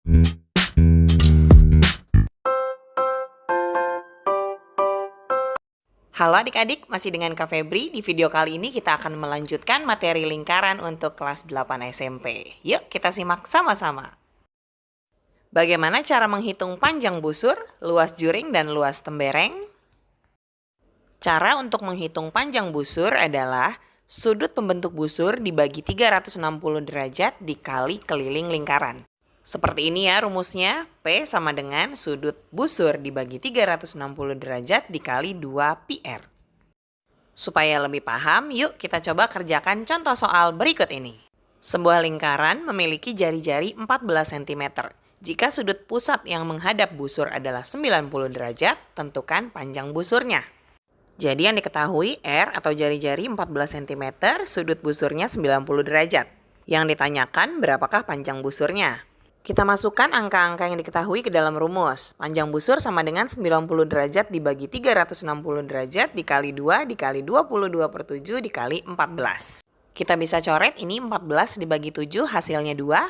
Halo adik-adik, masih dengan Kak Febri. Di video kali ini kita akan melanjutkan materi lingkaran untuk kelas 8 SMP. Yuk kita simak sama-sama. Bagaimana cara menghitung panjang busur, luas juring, dan luas tembereng? Cara untuk menghitung panjang busur adalah sudut pembentuk busur dibagi 360 derajat dikali keliling lingkaran. Seperti ini ya rumusnya, P sama dengan sudut busur dibagi 360 derajat dikali 2 PR. Supaya lebih paham, yuk kita coba kerjakan contoh soal berikut ini. Sebuah lingkaran memiliki jari-jari 14 cm. Jika sudut pusat yang menghadap busur adalah 90 derajat, tentukan panjang busurnya. Jadi yang diketahui R atau jari-jari 14 cm, sudut busurnya 90 derajat. Yang ditanyakan berapakah panjang busurnya? Kita masukkan angka-angka yang diketahui ke dalam rumus. Panjang busur sama dengan 90 derajat dibagi 360 derajat dikali 2 dikali 22/7 dikali 14. Kita bisa coret ini 14 dibagi 7 hasilnya 2.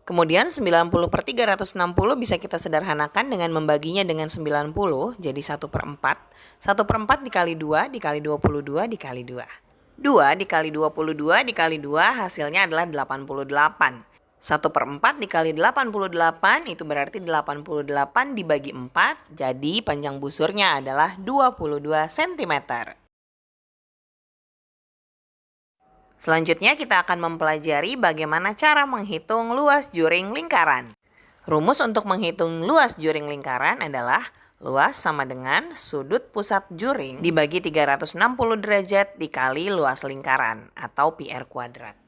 Kemudian 90/360 bisa kita sederhanakan dengan membaginya dengan 90 jadi 1/4. 1/4 dikali 2 dikali 22 dikali 2. 2 dikali 22 dikali 2 hasilnya adalah 88. 1/4 dikali 88 itu berarti 88 dibagi 4, jadi panjang busurnya adalah 22 cm. Selanjutnya kita akan mempelajari bagaimana cara menghitung luas juring lingkaran. Rumus untuk menghitung luas juring lingkaran adalah luas sama dengan sudut pusat juring dibagi 360 derajat dikali luas lingkaran atau PR kuadrat.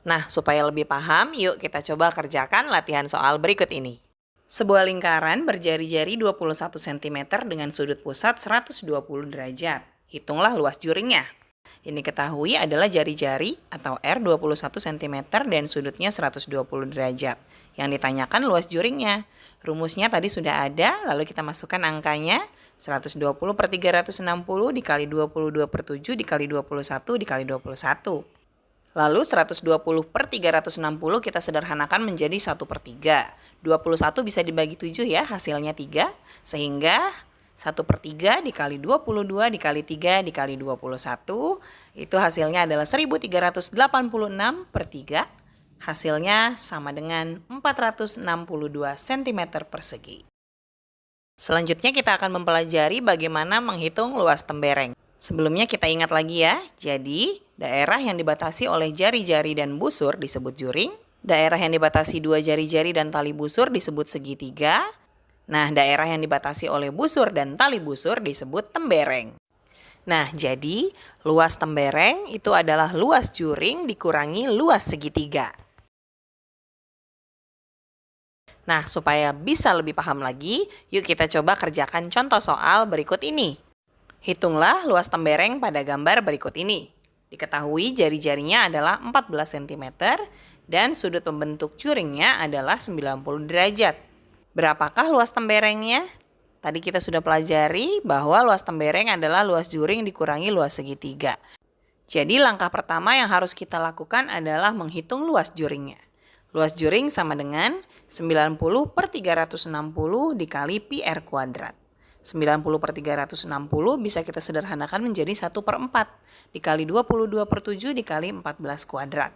Nah, supaya lebih paham, yuk kita coba kerjakan latihan soal berikut ini. Sebuah lingkaran berjari-jari 21 cm dengan sudut pusat 120 derajat. Hitunglah luas juringnya. Ini ketahui adalah jari-jari atau R 21 cm dan sudutnya 120 derajat. Yang ditanyakan luas juringnya. Rumusnya tadi sudah ada, lalu kita masukkan angkanya 120/360 dikali 22/7 dikali 21 dikali 21. Lalu 120/360 kita sederhanakan menjadi 1/3. 21 bisa dibagi 7 ya, hasilnya 3. Sehingga 1/3 dikali 22 dikali 3 dikali 21. Itu hasilnya adalah 1386/3. Hasilnya sama dengan 462 cm persegi. Selanjutnya kita akan mempelajari bagaimana menghitung luas tembereng. Sebelumnya kita ingat lagi ya, jadi daerah yang dibatasi oleh jari-jari dan busur disebut juring, daerah yang dibatasi dua jari-jari dan tali busur disebut segitiga, nah daerah yang dibatasi oleh busur dan tali busur disebut tembereng. Nah jadi luas tembereng itu adalah luas juring dikurangi luas segitiga. Nah supaya bisa lebih paham lagi, yuk kita coba kerjakan contoh soal berikut ini. Hitunglah luas tembereng pada gambar berikut ini. Diketahui jari-jarinya adalah 14 cm dan sudut pembentuk juringnya adalah 90 derajat. Berapakah luas temberengnya? Tadi kita sudah pelajari bahwa luas tembereng adalah luas juring dikurangi luas segitiga. Jadi langkah pertama yang harus kita lakukan adalah menghitung luas juringnya. Luas juring sama dengan 90/360 dikali PR kuadrat. 90/360 bisa kita sederhanakan menjadi 1/4 dikali 22/7 dikali 14 kuadrat.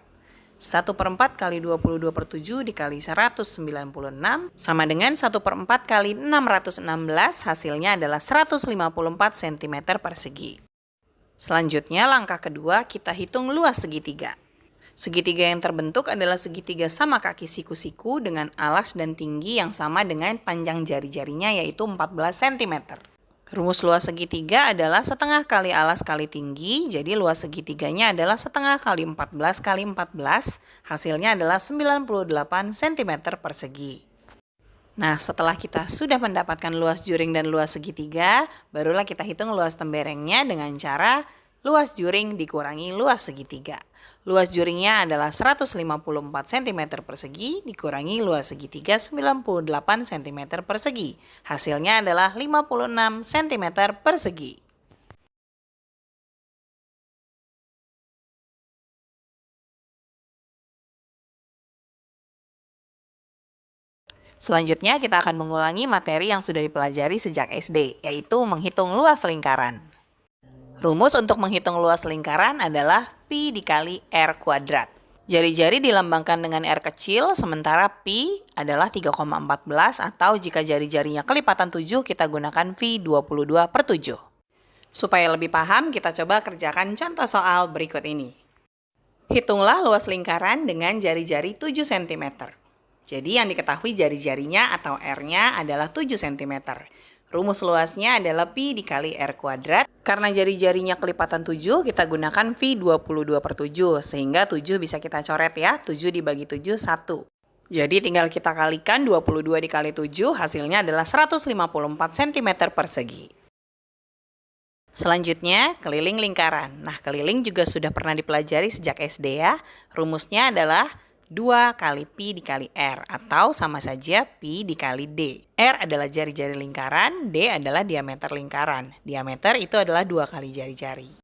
1/4 kali 22/7 dikali 196 sama dengan 1/4 kali 616, hasilnya adalah 154 cm persegi. Selanjutnya langkah kedua kita hitung luas segitiga. Segitiga yang terbentuk adalah segitiga sama kaki siku-siku dengan alas dan tinggi yang sama dengan panjang jari-jarinya yaitu 14 cm. Rumus luas segitiga adalah setengah kali alas kali tinggi, jadi luas segitiganya adalah setengah kali 14 kali 14, hasilnya adalah 98 cm persegi. Nah, setelah kita sudah mendapatkan luas juring dan luas segitiga, barulah kita hitung luas temberengnya dengan cara luas juring dikurangi luas segitiga. Luas juringnya adalah 154 cm persegi dikurangi luas segitiga 98 cm persegi. Hasilnya adalah 56 cm persegi. Selanjutnya kita akan mengulangi materi yang sudah dipelajari sejak SD, yaitu menghitung luas lingkaran. Rumus untuk menghitung luas lingkaran adalah pi dikali R kuadrat. Jari-jari dilambangkan dengan R kecil, sementara pi adalah 3,14 atau jika jari-jarinya kelipatan 7, kita gunakan V 22/7. Supaya lebih paham, kita coba kerjakan contoh soal berikut ini. Hitunglah luas lingkaran dengan jari-jari 7 cm. Jadi yang diketahui jari-jarinya atau R-nya adalah 7 cm. Rumus luasnya adalah pi dikali R kuadrat. Karena jari-jarinya kelipatan 7, kita gunakan V 22/7. Sehingga 7 bisa kita coret ya, 7 dibagi 7, 1. Jadi tinggal kita kalikan 22 dikali 7, hasilnya adalah 154 cm persegi. Selanjutnya, keliling lingkaran. Nah, keliling juga sudah pernah dipelajari sejak SD ya. Rumusnya adalah 2 kali pi dikali R atau sama saja pi dikali D. R adalah jari-jari lingkaran, D adalah diameter lingkaran. Diameter itu adalah 2 kali jari-jari.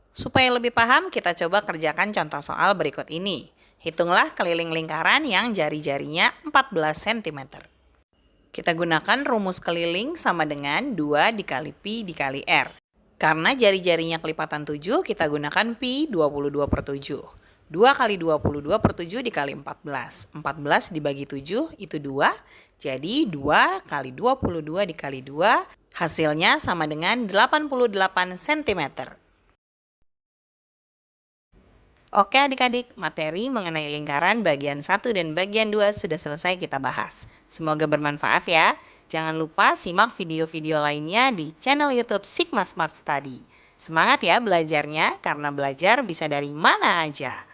Supaya lebih paham, kita coba kerjakan contoh soal berikut ini. Hitunglah keliling lingkaran yang jari-jarinya 14 cm. Kita gunakan rumus keliling sama dengan 2 dikali pi dikali R. Karena jari-jarinya kelipatan 7, kita gunakan pi 22/7. 2 kali 22/7 dikali 14. 14 dibagi 7 itu 2. Jadi 2 kali 22 dikali 2 hasilnya sama dengan 88 cm. Oke adik-adik, materi mengenai lingkaran bagian 1 dan bagian 2 sudah selesai kita bahas. Semoga bermanfaat ya. Jangan lupa simak video-video lainnya di channel YouTube Sigma Smart Study. Semangat ya belajarnya, karena belajar bisa dari mana aja.